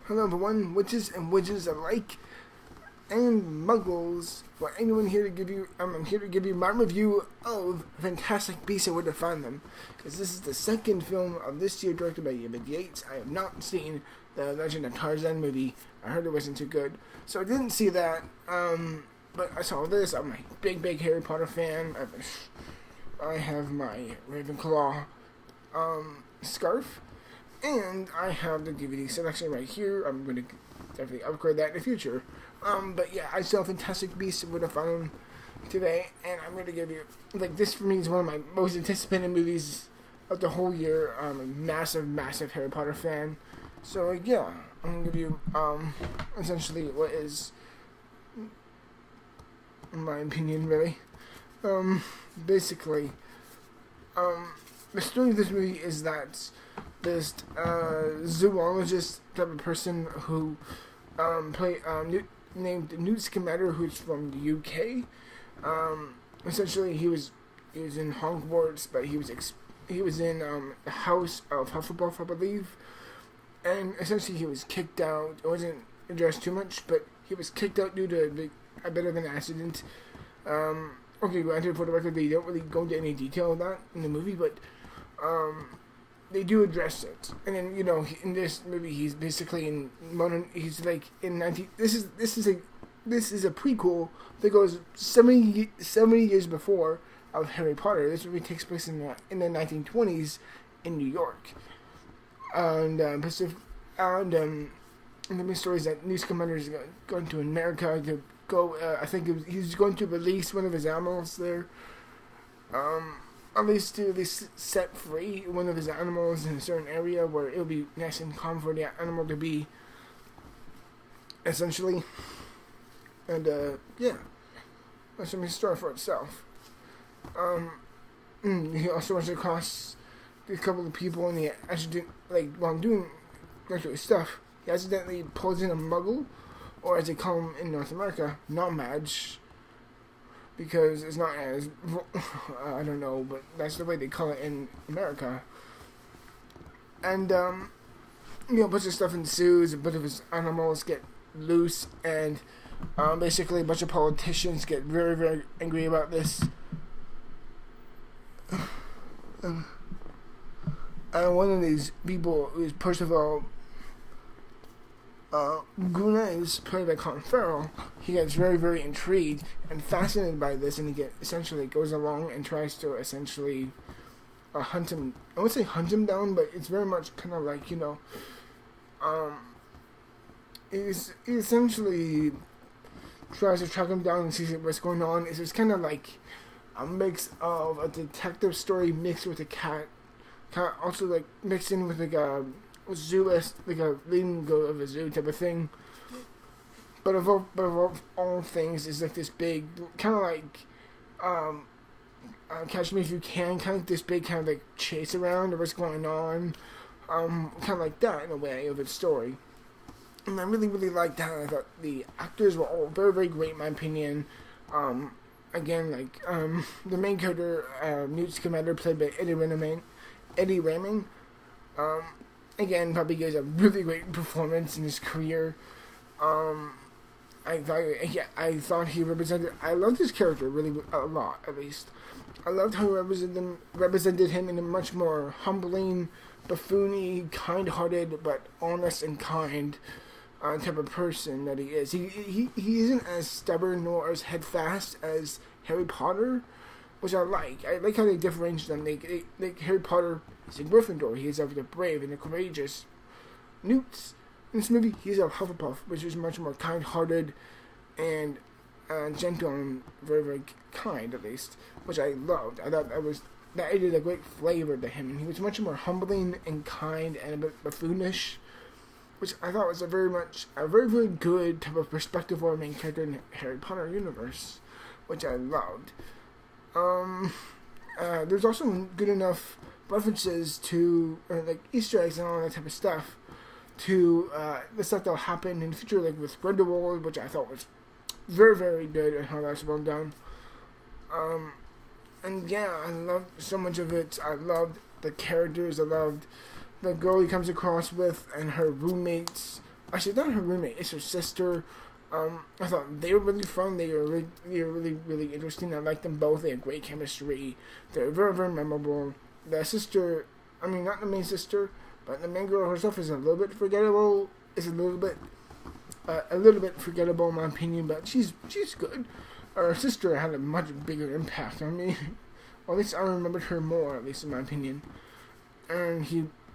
Hello everyone, witches and witches alike, and muggles. For anyone here to give you, I'm here to give you my review of Fantastic Beasts and Where to Find Them, because this is the second film of this year directed by Yates. I have not seen the Legend of Tarzan movie. I heard it wasn't too good, so I didn't see that. But I saw this. I'm a big Harry Potter fan. I have my Ravenclaw scarf. And I have the DVD selection right here. I'm going to definitely upgrade that in the future. But yeah, I saw Fantastic Beasts and Where to Find Them today. And I'm going to give you, this for me is one of my most anticipated movies of the whole year. I'm a massive Harry Potter fan. So yeah, I'm going to give you, essentially what is, in my opinion, really. Basically, the story of this movie is that this zoologist type of person who named Newt Scamander, who's from the UK. Essentially, he was in Hogwarts, but he was in the House of Hufflepuff, I believe. And essentially, he was kicked out. It wasn't addressed too much, but he was kicked out due to a bit of an accident. Okay, granted, for the record, they don't really go into any detail of that in the movie, but they do address it. And then, in this movie, he's basically in modern. He's like in 19. This is a prequel that goes 70 years before of Harry Potter. This movie takes place in the 1920s in New York. And the main story is that Newt Scamander is going to America to go. I think he's going to release one of his animals there. At least to set free one of his animals in a certain area where it'll be nice and calm for the animal to be, essentially. And yeah, that's a story for itself. He also runs across a couple of people, and he accidentally, while doing his stuff, he accidentally pulls in a muggle, or as they call him in North America, nomads. Because it's not as, I don't know, but that's the way they call it in America. And, a bunch of stuff ensues, a bunch of his animals get loose, and basically a bunch of politicians get very angry about this. And one of these people is Percival Guna, is played by Colin Farrell. He gets very intrigued and fascinated by this, and he essentially goes along and tries to essentially hunt him. I wouldn't say hunt him down, but it's very much kind of like, he essentially tries to track him down and see what's going on. It's kind of like a mix of a detective story mixed with a cat also mixed in with a zoo-esque, a leading go of a zoo type of thing. But of all things, is this big, kind of like Catch Me If You Can, kind of this big kind of chase around of what's going on, kind of like that in a way of its story. And I really liked that. I thought the actors were all very great in my opinion. Again, the main character, Newt Scamander, played by Eddie Raymond. Again, probably gives a really great performance in his career. I thought he represented. I loved his character really a lot, at least. I loved how he represented him in a much more humbling, buffoony, kind-hearted, but honest and kind type of person that he is. He isn't as stubborn nor as headfast as Harry Potter, which I like. I like how they differentiate them. Like Harry Potter is a Gryffindor. He is of the brave and the courageous. Newt, in this movie, he's a Hufflepuff, which is much more kind-hearted and gentle and very kind, at least, which I loved. I thought that added a great flavor to him, and he was much more humbling and kind and a bit buffoonish, which I thought was a very good type of perspective for a main character in the Harry Potter universe, which I loved. There's also good enough references to Easter eggs and all that type of stuff to the stuff that'll happen in the future, with Grindelwald, which I thought was very good and how that's well done. And yeah, I loved so much of it. I loved the characters. I loved the girl he comes across with and her roommates. actually not her roommate, it's her sister. I thought they were really fun. They were really interesting. I liked them both. They had great chemistry. They were very memorable. The sister, I mean, not the main sister, but the main girl herself is a little bit forgettable. Is a little bit forgettable in my opinion, but she's good. Her sister had a much bigger impact on me. Or at least I remembered her more, at least in my opinion. And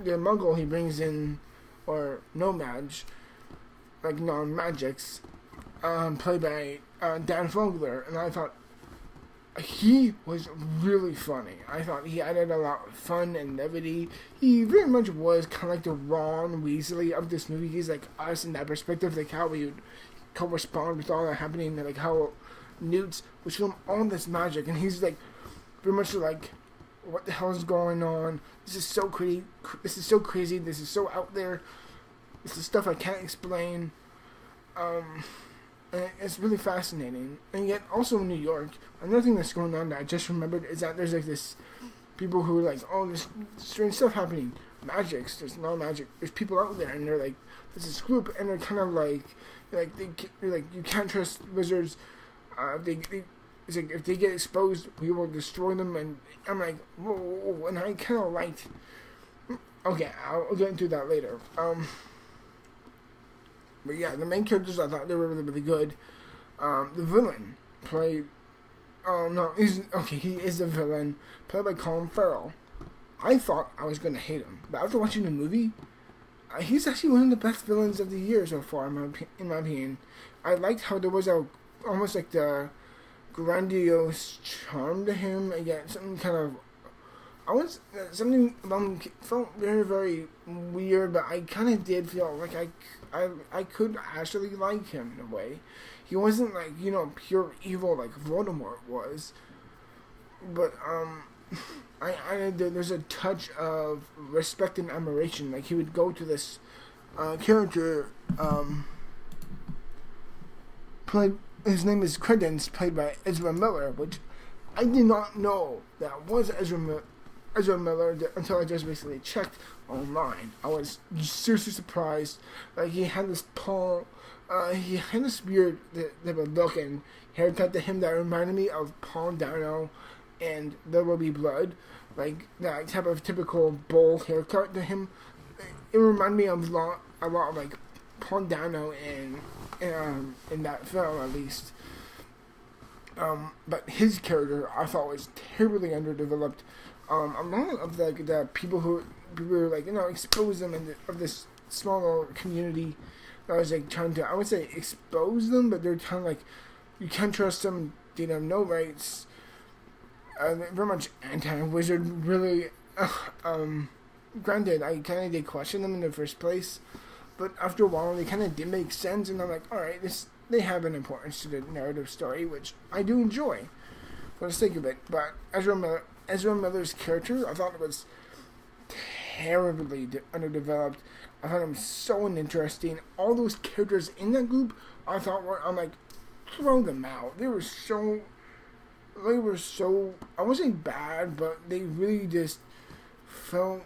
the Muggle he brings in, or nomads, like non-magics, played by Dan Fogler, and I thought he was really funny. I thought he added a lot of fun and levity. He very much was kind of like the Ron Weasley of this movie. He's like us in that perspective, like how we would correspond with all that happening, like how Newt was feeling all this magic, and he's like very much like, what the hell is going on? This is so crazy. This is so crazy. This is so out there. This is stuff I can't explain. And it's really fascinating. And yet, also in New York, another thing that's going on that I just remembered is that there's like this people who are like, oh, there's strange stuff happening. Magics, there's no magic. There's people out there, and they're like, there's this group, and they're kind of like they're like, you can't trust wizards. It's like, if they get exposed, we will destroy them. And I'm like, whoa, and I kind of liked. Okay, I'll get into that later. But yeah, the main characters, I thought they were really good. The villain played. Oh no, he is the villain played by Colin Farrell. I thought I was gonna hate him, but after watching the movie, he's actually one of the best villains of the year so far, in my opinion. I liked how there was almost like the grandiose charm to him. Again, something kind of. Something about him felt very weird, but I kind of did feel like I could actually like him in a way. He wasn't like, pure evil like Voldemort was, but there's a touch of respect and admiration. Like he would go to this character, his name is Credence, played by Ezra Miller, which I did not know that was Ezra Miller until I just basically checked online. I was seriously surprised. Like he had this he had this weird type of look and haircut to him that reminded me of Paul Dano and There Will Be Blood. Like that type of typical bowl haircut to him. It reminded me of a lot of like Paul Dano in that film at least. But his character I thought was terribly underdeveloped. A lot of the people who were like, expose them of this small little community that was like trying to, I would say expose them, but they're kind of like, you can't trust them, they have no rights, very much anti-wizard, really. Granted, I kind of did question them in the first place, but after a while they kind of did make sense, and I'm like, alright, they have an importance to the narrative story, which I do enjoy for the sake of it. But Ezra Miller's character, I thought it was terribly underdeveloped. I found him so uninteresting. All those characters in that group, I'm like, throw them out. They were so, I wasn't bad, but they really just felt,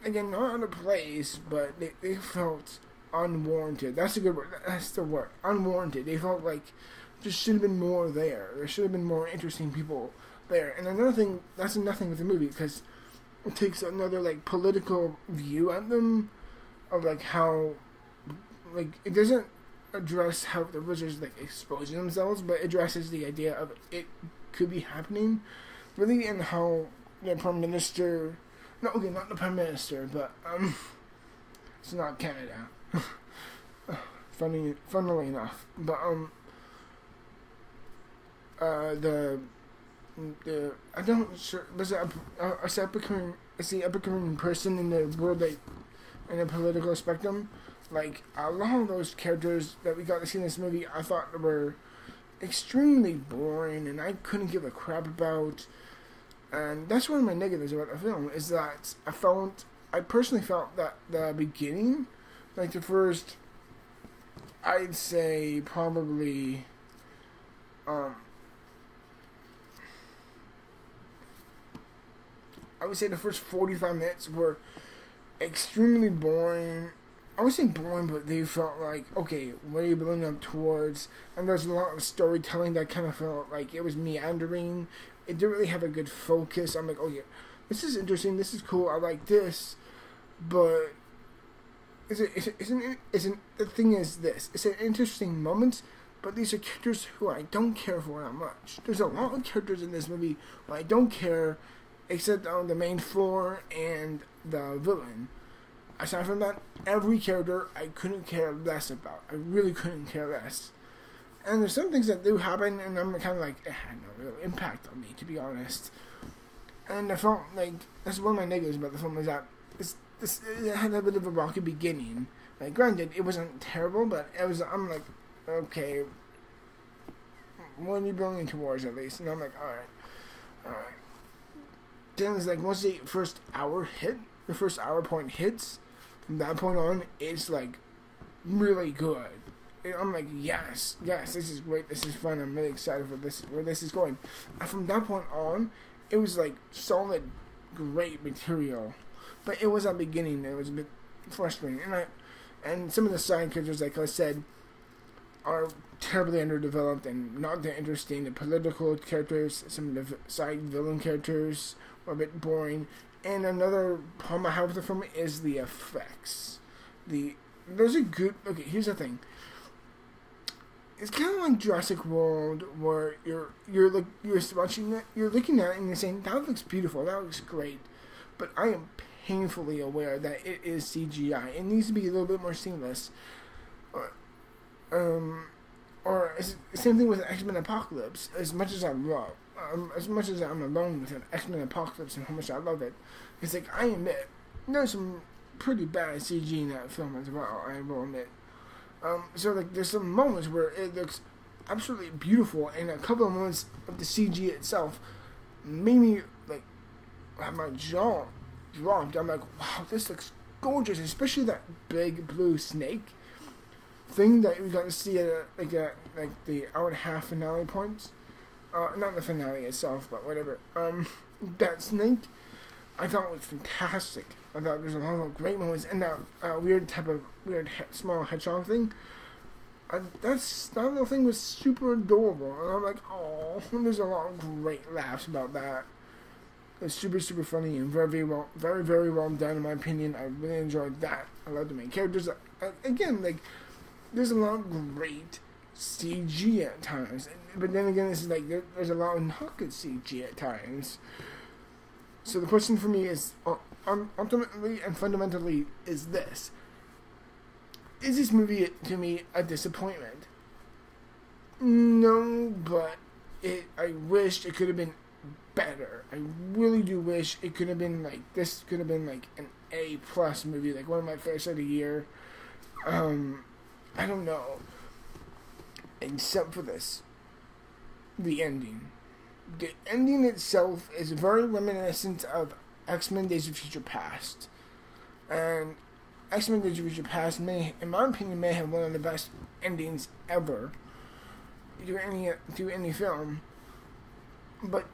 again, not out of place, but they felt unwarranted. That's a good word. That's the word. Unwarranted. They felt like there should have been more there. There should have been more interesting people there. And another thing, that's nothing with the movie, because it takes another like political view at them of like how, like, it doesn't address how the wizards like exposing themselves, but it addresses the idea of it could be happening, really, and how the Prime Minister, not the Prime Minister, but it's not Canada. Funnily enough, but the I don't sure was it a becoming person in the world, like in the political spectrum. Like a lot of those characters that we got to see in this movie, I thought were extremely boring, and I couldn't give a crap about. And that's one of my negatives about the film, is that I personally felt that the beginning, like the first, I'd say probably, I would say the first 45 minutes were extremely boring, I was saying boring, but they felt like, okay, what are you building up towards? And there's a lot of storytelling that kind of felt like it was meandering. It didn't really have a good focus. I'm like, oh yeah, this is interesting, this is cool, I like this, but the thing is this, it's an interesting moment, but these are characters who I don't care for that much. There's a lot of characters in this movie who I don't care, except on the main four and the villain. Aside from that, every character I couldn't care less about. I really couldn't care less. And there's some things that do happen, and I'm kind of like, it had no real impact on me, to be honest. And I felt like, that's one of my negatives about the film, is that it had a bit of a rocky beginning. Like, granted, it wasn't terrible, but I'm like, okay, what are you building towards, at least? And I'm like, alright. Then it's like, once the first hour point hits, from that point on, it's like really good. And I'm like, yes, this is great, this is fun, I'm really excited for this, where this is going. And from that point on, it was like solid, great material. But it was at the beginning, it was a bit frustrating. And some of the side characters, like I said, are terribly underdeveloped and not that interesting. The political characters, some of the side villain characters are a bit boring. And another problem I have with the film is the effects. There's a good... Okay, here's the thing. It's kind of like Jurassic World, where you're watching it, you're looking at it and you're saying, that looks beautiful, that looks great. But I am painfully aware that it is CGI. It needs to be a little bit more seamless. Or same thing with X-Men Apocalypse. As much as I'm alone with an X-Men Apocalypse and how much I love it, it's like, I admit, there's some pretty bad CG in that film as well, I will admit. So like, there's some moments where it looks absolutely beautiful, and a couple of moments of the CG itself made me like have my jaw dropped. I'm like, wow, this looks gorgeous, especially that big blue snake thing that we got to see at the hour and a half finale points. Not the finale itself, but whatever. That snake, I thought was fantastic. I thought there's a lot of great moments, and that weird small hedgehog thing. That little thing was super adorable, and I'm like, oh, there's a lot of great laughs about that. It's super, super funny and very, very well done, in my opinion. I really enjoyed that. I love the main characters. Again, like, there's a lot of great CG at times, but then again, it's like there's a lot of not good CG at times. So the question for me is, ultimately and fundamentally, is this: is this movie to me a disappointment? No, but I wish it could have been better. I really do wish it could have been like, this could have been like an A+ movie, like one of my favorites of the year. I don't know. Except for this. The ending. The ending itself is very reminiscent of X-Men Days of Future Past. And X-Men Days of Future Past, in my opinion, may have one of the best endings ever to any film. But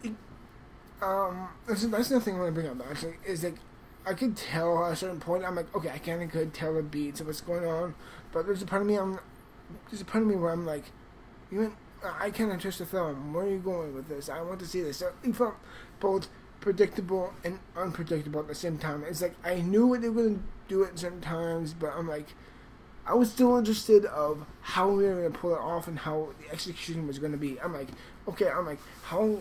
that's nothing I want to bring up, actually. Is like, I could tell at a certain point, I'm like, okay, I kind of could tell the beats of what's going on, but there's a part of me where I'm like, I kind of trust the film. Where are you going with this? I want to see this. So it felt both predictable and unpredictable at the same time. It's like, I knew what they were going to do at certain times, but I'm like, I was still interested of how we were going to pull it off and how the execution was going to be. I'm like, okay, how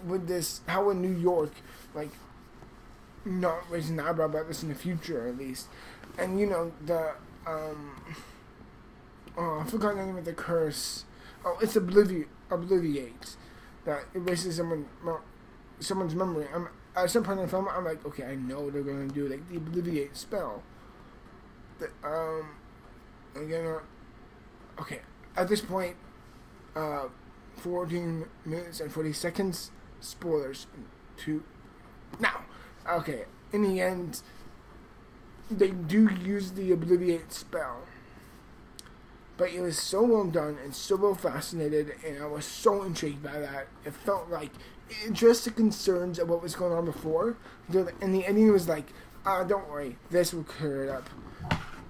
would New York, like, not raise an eyebrow about this in the future, at least? And, I forgot the name of the curse. Oh, it's Obliviate. That erases someone's memory. At some point in the film, I'm like, okay, I know they're going to do, like, the Obliviate spell. Okay, at this point, 14 minutes and 40 seconds, spoilers now. Okay, in the end, they do use the Obliviate spell, but it was so well done and so well fascinated, and I was so intrigued by that. It felt like it addressed the concerns of what was going on before, and the ending was like, don't worry, this will clear it up.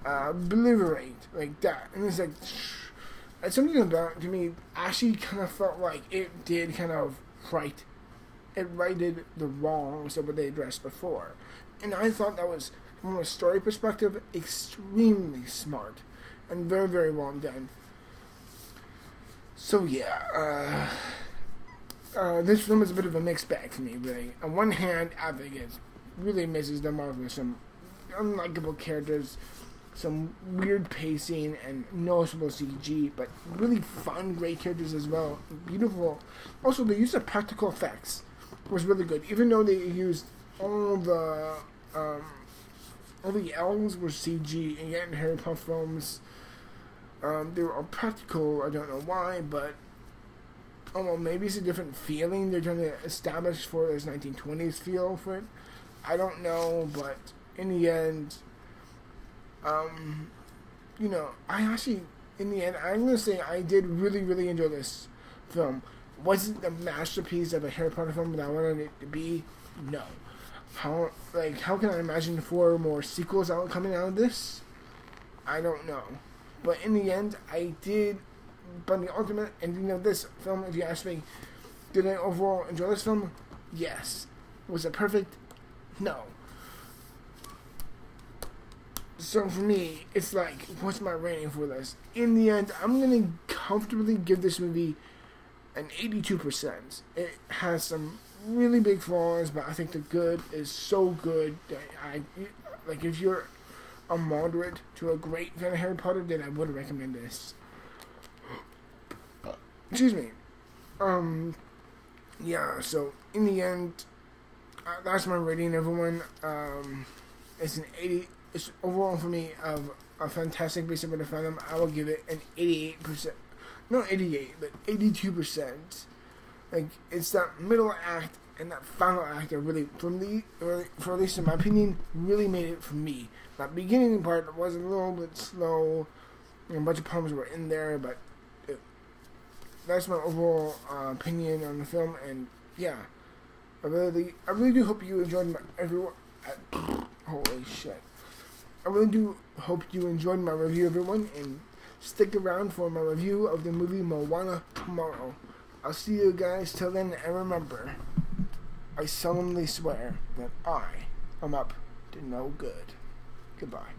obliterate like that. And it's like, it's something about, to me, actually kind of felt like it did kind of right. It righted the wrongs of what they addressed before. And I thought that was, from a story perspective, extremely smart and very, very well done. So yeah, this film is a bit of a mixed bag for me, really. On one hand, I think it really misses the mark with some unlikable characters, some weird pacing, and noticeable CG, but really fun, great characters as well. Beautiful. Also, the use of practical effects was really good, even though they used all the elves were CG, and yet in Harry Potter films, they were all practical. I don't know why, but well, maybe it's a different feeling they're trying to establish for this 1920s feel for it. I don't know, but in the end, I actually, in the end, I'm going to say I did really, really enjoy this film. Wasn't the masterpiece of a Harry Potter film that I wanted it to be? No. How can I imagine 4 more sequels coming out of this? I don't know. But in the end, I did. But the ultimate ending of this film, if you ask me, did I overall enjoy this film? Yes. Was it perfect? No. So for me, it's like, what's my rating for this? In the end, I'm going to comfortably give this movie an 82%. It has some really big flaws, but I think the good is so good that if you're a moderate to a great fan of Harry Potter, then I would recommend this. Excuse me. Yeah, so in the end, that's my rating, everyone. It's an 80. It's overall for me of a fantastic piece of film. I will give it an 88%. Not 88, but 82%. Like, it's that middle act and that final act that really, for at least in my opinion, really made it for me. That beginning part was a little bit slow. A bunch of problems were in there, but that's my overall opinion on the film. And yeah, I really do hope you enjoyed holy shit. I really do hope you enjoyed my review, everyone, and stick around for my review of the movie Moana tomorrow. I'll see you guys till then, and remember, I solemnly swear that I am up to no good. Goodbye.